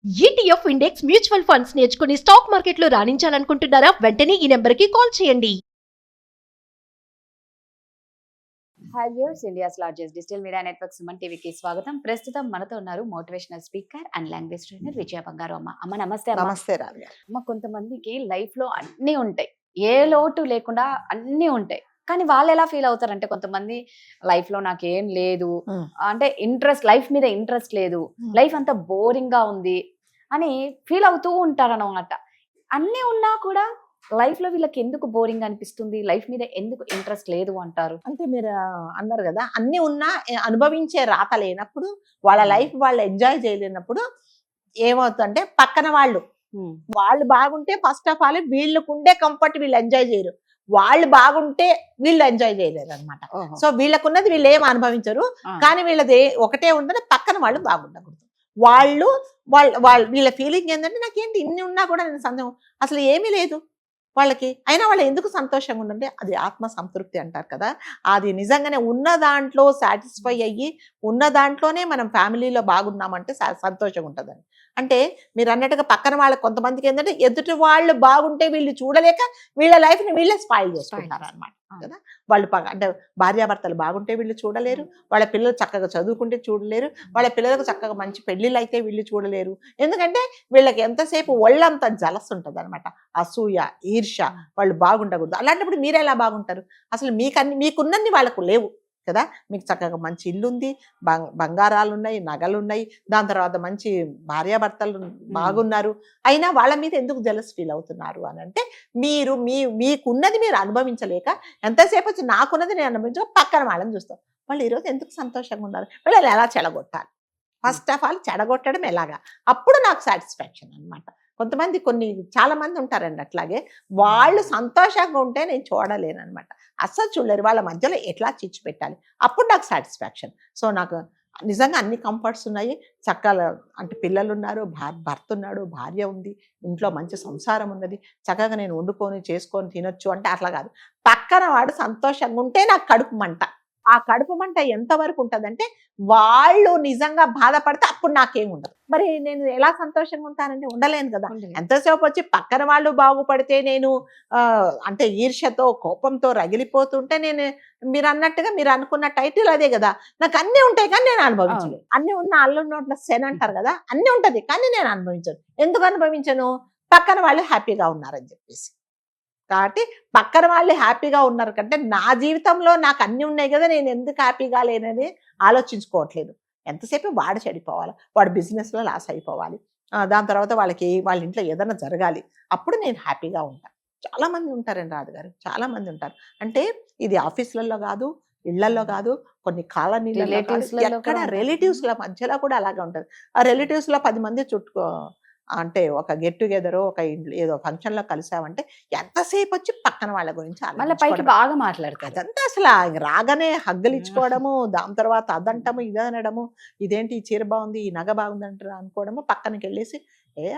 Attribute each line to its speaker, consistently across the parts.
Speaker 1: ETF index mutual funds నేర్చుకుని stock మార్కెట్లో రాణించాలనుకుంటున్నారా? వెంటనే ఈ నెంబర్కి కాల్ చేయండి.
Speaker 2: Hi viewers, India's largest digital media network Suman టీవీకి స్వాగతం. ప్రస్తుతం మనతో ఉన్నారు motivational speaker and language trainer Vijaya Bangaru అమ్మ. అమ్మ నమస్తే.
Speaker 3: నమస్తే రావి గారు.
Speaker 2: అమ్మ, కొంతమందికి లైఫ్ లో అన్ని ఉంటాయి, ఏ లోటు లేకుండా అన్ని ఉంటాయి, కానీ వాళ్ళు ఎలా ఫీల్ అవుతారంటే, కొంతమంది లైఫ్ లో నాకేం లేదు అంటే లైఫ్ మీద ఇంట్రెస్ట్ లేదు, లైఫ్ అంతా బోరింగ్ గా ఉంది అని ఫీల్ అవుతూ ఉంటారన్నమాట. అన్ని ఉన్నా కూడా లైఫ్ లో వీళ్ళకి ఎందుకు బోరింగ్ అనిపిస్తుంది, లైఫ్ మీద ఎందుకు ఇంట్రెస్ట్ లేదు అంటారు?
Speaker 3: అంటే మీరు అన్నారు కదా, అన్ని ఉన్నా అనుభవించే రాత లేనప్పుడు, వాళ్ళ లైఫ్ వాళ్ళు ఎంజాయ్ చేయలేనప్పుడు ఏమవుతుందంటే, పక్కన వాళ్ళు బాగుంటే ఫస్ట్ ఆఫ్ ఆల్ వీళ్ళకు ఉండే కంఫర్ట్ వీళ్ళు ఎంజాయ్ చేయరు, వాళ్ళు బాగుంటే వీళ్ళు ఎంజాయ్ చేయలేరు అనమాట. సో వీళ్ళకున్నది వీళ్ళు ఏం అనుభవించరు, కానీ వీళ్ళది ఒకటే ఉంటుంది, పక్కన వాళ్ళు బాగుండకూడదు. వీళ్ళ ఫీలింగ్ ఏంటంటే, నాకేంటి ఇన్ని ఉన్నా కూడా నేను సందేహం అసలు ఏమీ లేదు వాళ్ళకి, అయినా వాళ్ళు ఎందుకు సంతోషంగా ఉండంటే అది ఆత్మ సంతృప్తి అంటారు కదా. అది నిజంగానే ఉన్న దాంట్లో సాటిస్ఫై అయ్యి ఉన్న దాంట్లోనే మనం ఫ్యామిలీలో బాగున్నామంటే సంతోషంగా ఉంటుందని. అంటే మీరు అన్నట్టుగా పక్కన వాళ్ళకి కొంతమందికి ఏంటంటే, ఎదుటి వాళ్ళు బాగుంటే వీళ్ళు చూడలేక వీళ్ళ లైఫ్ని వీళ్ళే స్పాయిల్ చేసుకుంటారు అనమాట కదా. వాళ్ళు అంటే భార్యాభర్తలు బాగుంటే వీళ్ళు చూడలేరు, వాళ్ళ పిల్లలు చక్కగా చదువుకుంటే చూడలేరు, వాళ్ళ పిల్లలకు చక్కగా మంచి పెళ్లిళ్ళు అయితే వీళ్ళు చూడలేరు. ఎందుకంటే వీళ్ళకి ఎంతసేపు ఒళ్ళంతా జలస్ ఉంటుంది అనమాట, అసూయ, ఈర్ష, వాళ్ళు బాగుండకూడదు. అలాంటప్పుడు మీరు ఎలా బాగుంటారు? అసలు మీకున్నన్ని వాళ్ళకు లేవు కదా. మీకు చక్కగా మంచి ఇల్లు ఉంది, బంగారాలు ఉన్నాయి, నగలు ఉన్నాయి, దాని తర్వాత మంచి భార్యాభర్తలు బాగున్నారు, అయినా వాళ్ళ మీద ఎందుకు జెలస్ ఫీల్ అవుతున్నారు అని అంటే, మీకున్నది మీరు అనుభవించలేక ఎంతసేపు వచ్చి నాకున్నది నేను అనుభవించక పక్కన వాళ్ళని చూస్తాం. వాళ్ళు ఈరోజు ఎందుకు సంతోషంగా ఉన్నారు, వీళ్ళని ఎలా చెడగొట్టాలి, ఫస్ట్ ఆఫ్ ఆల్ చెడగొట్టడం ఎలాగా, అప్పుడు నాకు సాటిస్ఫాక్షన్ అనమాట. కొంతమంది చాలా మంది ఉంటారండి అట్లాగే, వాళ్ళు సంతోషంగా ఉంటే నేను చూడలేను అనమాట, అస్సలు చూడలేరు. వాళ్ళ మధ్యలో ఎట్లా చిచ్చు పెట్టాలి, అప్పుడు నాకు సాటిస్ఫాక్షన్. సో నాకు నిజంగా అన్ని కంఫర్ట్స్ ఉన్నాయి, చక్కగా అంటే పిల్లలు ఉన్నారు, భర్త ఉన్నాడు, భార్య ఉంది, ఇంట్లో మంచి సంసారం ఉన్నది, చక్కగా నేను వండుకొని చేసుకొని తినొచ్చు అంటే అట్లా కాదు. పక్కన వాడు సంతోషంగా ఉంటే నాకు కడుపు మంట. ఆ కడుపు మంట ఎంతవరకు ఉంటుందంటే, వాళ్ళు నిజంగా బాధపడితే అప్పుడు నాకేం ఉండదు. మరి నేను ఎలా సంతోషంగా ఉంటానంటే ఉండలేను కదా. ఎంతసేపు వచ్చి పక్కన వాళ్ళు బాగుపడితే నేను అంటే ఈర్ష్యతో కోపంతో రగిలిపోతుంటే, మీరు అన్నట్టుగా మీరు అనుకున్న టైటిల్ అదే కదా, నాకు అన్నీ ఉంటాయి కానీ నేను అనుభవించలేదు. అన్నీ ఉన్న అల్లు నోట్ల సెన్ అంటారు కదా, అన్నీ ఉంటుంది కానీ నేను అనుభవించను. ఎందుకు అనుభవించను? పక్కన వాళ్ళు హ్యాపీగా ఉన్నారని చెప్పేసి. కాబట్టి పక్కన వాళ్ళు హ్యాపీగా ఉన్నారు కంటే, నా జీవితంలో నాకు అన్నీ ఉన్నాయి కదా, నేను ఎందుకు హ్యాపీగా లేనని ఆలోచించుకోవట్లేదు. ఎంతసేపు వాడు చెడిపోవాలి, వాడు బిజినెస్లో లాస్ అయిపోవాలి, దాని తర్వాత వాళ్ళ ఇంట్లో ఏదైనా జరగాలి, అప్పుడు నేను హ్యాపీగా ఉంటాను. చాలామంది ఉంటారండి రాజుగారు, చాలామంది ఉంటారు. అంటే ఇది ఆఫీసులలో కాదు, ఇళ్లలో కాదు, కొన్ని కాలనీలలో, ఎక్కడ రిలేటివ్స్ల మధ్యలో కూడా అలాగే ఉంటుంది. ఆ రిలేటివ్స్లో 10 మంది అంటే ఒక గెట్ టుగెదర్, ఒక ఏదో ఫంక్షన్ లో కలిసామంటే ఎంతసేపు వచ్చి పక్కన వాళ్ళ గురించి
Speaker 2: బాగా మాట్లాడతారు.
Speaker 3: అదంతా అసలు రాగానే హగ్గులు ఇచ్చుకోవడము, దాని తర్వాత అదంటము ఇదనడము, ఇదేంటి ఈ చీర బాగుంది, ఈ నగ బాగుంది అంటారు అనుకోవడము, పక్కనకి వెళ్ళేసి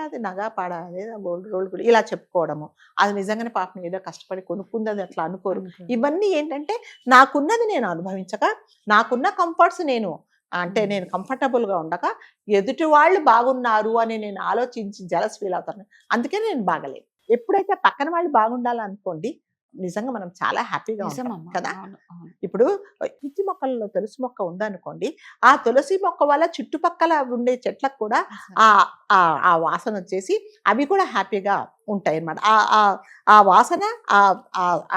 Speaker 3: అది నగ పాడ, అదే గోల్డ్ రోల్ ఇలా చెప్పుకోవడము. అది నిజంగానే పాపం ఏదో కష్టపడి కొనుక్కుంది, అది అట్లా అనుకోరు. ఇవన్నీ ఏంటంటే, నాకున్నది నేను అనుభవించక, నాకున్న కంఫర్ట్స్ నేను కంఫర్టబుల్గా ఉండక, ఎదుటి వాళ్ళు బాగున్నారు అని నేను ఆలోచించి జలస్ ఫీల్ అవుతాను. అందుకే నేను బాగలేదు. ఎప్పుడైతే పక్కన వాళ్ళు బాగుండాలనుకోండి, నిజంగా మనం చాలా హ్యాపీగా ఉంటాం కదా. ఇప్పుడు పిచ్చి మొక్కలలో తులసి మొక్క ఉందనుకోండి, ఆ తులసి మొక్క వల్ల చుట్టుపక్కల ఉండే చెట్లకు కూడా ఆ వాసన వచ్చేసి అవి కూడా హ్యాపీగా ఉంటాయి అన్నమాట. ఆ వాసన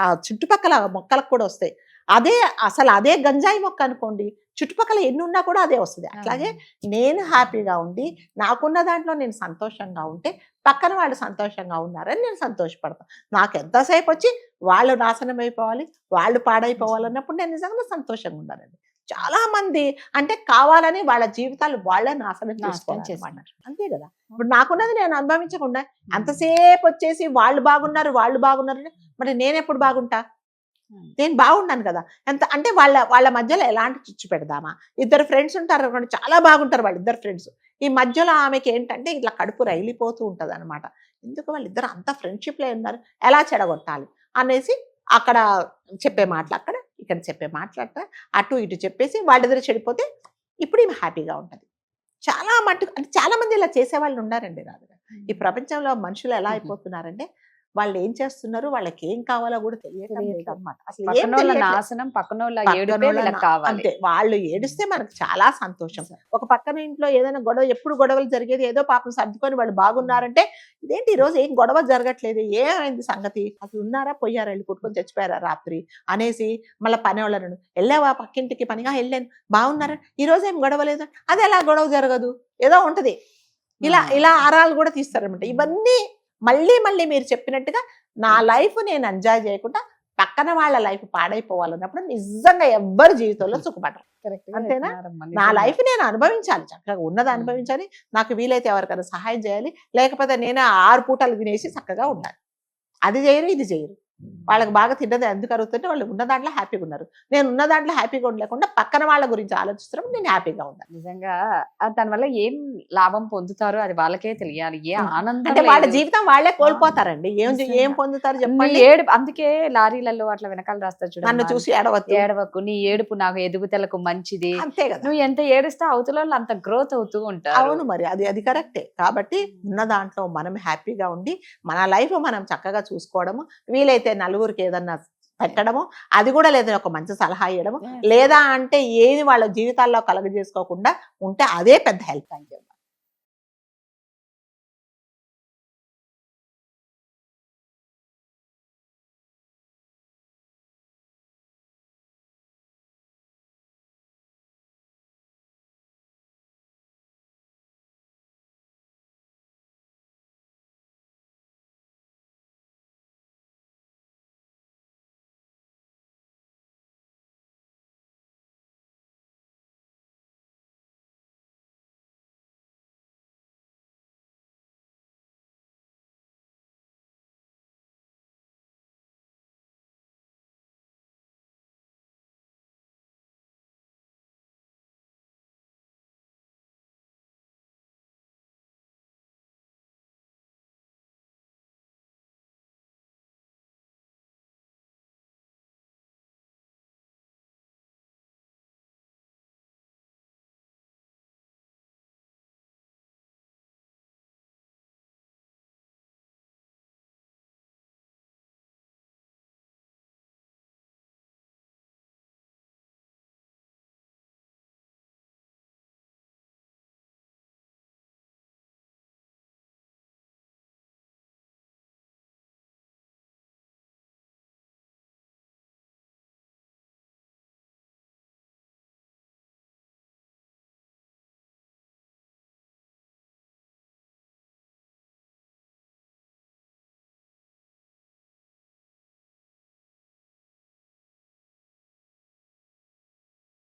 Speaker 3: ఆ చుట్టుపక్కల మొక్కలకు కూడా వస్తాయి. అదే గంజాయి మొక్క అనుకోండి, చుట్టుపక్కల ఎన్ని ఉన్నా కూడా అదే వస్తుంది. అట్లాగే నేను హ్యాపీగా ఉండి, నాకున్న దాంట్లో నేను సంతోషంగా ఉంటే, పక్కన వాళ్ళు సంతోషంగా ఉన్నారని నేను సంతోషపడతాను. నాకు ఎంతసేపు వచ్చి వాళ్ళు నాశనం అయిపోవాలి, వాళ్ళు పాడైపోవాలన్నప్పుడు నేను నిజంగా సంతోషంగా ఉండాలండి. చాలా మంది అంటే కావాలని వాళ్ళ జీవితాలు వాళ్ళే నాశనం చేసుకోవాలి, అంతే కదా. ఇప్పుడు నాకున్నది నేను అనుభవించకుండా ఎంతసేపు వచ్చేసి వాళ్ళు బాగున్నారు మరి నేను ఎప్పుడు బాగుంటా? నేను బాగున్నాను కదా. ఎంత అంటే వాళ్ళ మధ్యలో ఎలాంటి చిచ్చు పెడదామా? ఇద్దరు ఫ్రెండ్స్ ఉంటారు అనుకోండి, చాలా బాగుంటారు వాళ్ళిద్దరు ఫ్రెండ్స్. ఈ మధ్యలో ఆమెకి ఏంటంటే ఇట్లా కడుపు రైలిపోతూ ఉంటుంది అనమాట. ఎందుకు వాళ్ళిద్దరు అంత ఫ్రెండ్షిప్లో ఉన్నారు, ఎలా చెడగొట్టాలి అనేసి అక్కడ చెప్పే మాటలు అక్కడ, ఇక్కడ చెప్పే మాటలు అక్కడ, అటు ఇటు చెప్పేసి వాళ్ళిద్దరు చెడిపోతే ఇప్పుడు ఈమె హ్యాపీగా ఉంటుంది. చాలా మట్టుకు అంటే చాలా మంది ఇలా చేసేవాళ్ళు ఉన్నారండి రాదుగా. ఈ ప్రపంచంలో మనుషులు ఎలా అయిపోతున్నారంటే వాళ్ళు ఏం చేస్తున్నారు, వాళ్ళకి ఏం కావాలో కూడా తెలియటం లేదు అన్నమాట. అసలు ఏం
Speaker 2: పక్కనోళ్ళ
Speaker 3: తెలియట్లేదు.
Speaker 2: నాశనం, పక్కనోళ్ళ ఏడుపే
Speaker 3: పక్కనోళ్ళ
Speaker 2: వీళ్ళకి కావాలి.
Speaker 3: అంతే, వాళ్ళు ఏడిస్తే మనకు చాలా సంతోషం. ఒక పక్కన ఇంట్లో ఏదైనా గొడవ, ఎప్పుడు గొడవలు జరిగేది, ఏదో పాపం సర్దుకొని వాళ్ళు బాగున్నారంటే ఇదేంటి ఈ రోజు ఏం గొడవ జరగట్లేదు, ఏమైంది సంగతి, అసలు ఉన్నారా పోయారా, వెళ్ళి కొట్టుకొని చచ్చిపోయారా రాత్రి అనేసి మళ్ళీ పని వాళ్ళను వెళ్ళావా పక్కింటికి పనిగా వెళ్ళాను బాగున్నారా, ఈ రోజు ఏం గొడవ లేదు, అది ఎలా గొడవ జరగదు, ఏదో ఉంటది. ఇలా ఇలా ఆరాలు కూడా తీస్తారనమాట. ఇవన్నీ మళ్ళీ మళ్ళీ మీరు చెప్పినట్టుగా నా లైఫ్ నేను ఎంజాయ్ చేయకుండా పక్కన వాళ్ళ లైఫ్ పాడైపోవాలన్నప్పుడు నిజంగా ఎవ్వరు జీవితంలో సుఖపడరు. అంతేనా? నా లైఫ్ నేను అనుభవించాలి, చక్కగా ఉన్నది అనుభవించాలి, నాకు వీలైతే ఎవరికైనా సహాయం చేయాలి, లేకపోతే నేను 6 పూటలు తినేసి చక్కగా ఉండాలి. అది చేయరు, ఇది చేయరు. వాళ్ళకి బాగా తిన్నది ఎందుకు అరుగుతుంటే వాళ్ళు ఉన్న దాంట్లో హ్యాపీగా ఉన్నారు, నేను ఉన్న దాంట్లో హ్యాపీగా ఉండలేకుండా పక్కన వాళ్ళ గురించి ఆలోచిస్తున్నాం, నేను హ్యాపీగా ఉన్నాను.
Speaker 2: నిజంగా దానివల్ల ఏం లాభం పొందుతారో అది వాళ్ళకే తెలియాలి. ఏ ఆనందం
Speaker 3: అంటే వాళ్ళ
Speaker 2: లేదు.
Speaker 3: జీవితం వాళ్ళే కోల్పోతారండి. ఏం
Speaker 2: నిజంగా.
Speaker 3: ఏం పొందుతారు
Speaker 2: నీ
Speaker 3: చెప్పండి.
Speaker 2: ఏడు అందుకే లారీలలో అట్లా వెనకాల రాస్తారు చూడండి,
Speaker 3: నన్ను చూసి ఏడవద్దు,
Speaker 2: ఏడవకు, నీ ఏడుపు నాకు ఎదుగుదలకు మంచిది.
Speaker 3: అంతే కదా.
Speaker 2: నువ్వు ఎంత ఏడుస్తే అవతల వాళ్ళు అంత గ్రోత్ అవుతూ ఉంటారు.
Speaker 3: అవును, మరి అది అది కరెక్టే. కాబట్టి ఉన్న దాంట్లో మనం హ్యాపీగా ఉండి మన లైఫ్ మనం చక్కగా చూసుకోవడము, వీలైతే నలుగురికి ఏదన్నా పెట్టడము, అది కూడా లేదా ఒక మంచి సలహా ఇవ్వడము, లేదా అంటే ఏది వాళ్ళ జీవితాల్లో కలుగజేసుకోకుండా ఉంటే అదే పెద్ద హెల్ప్.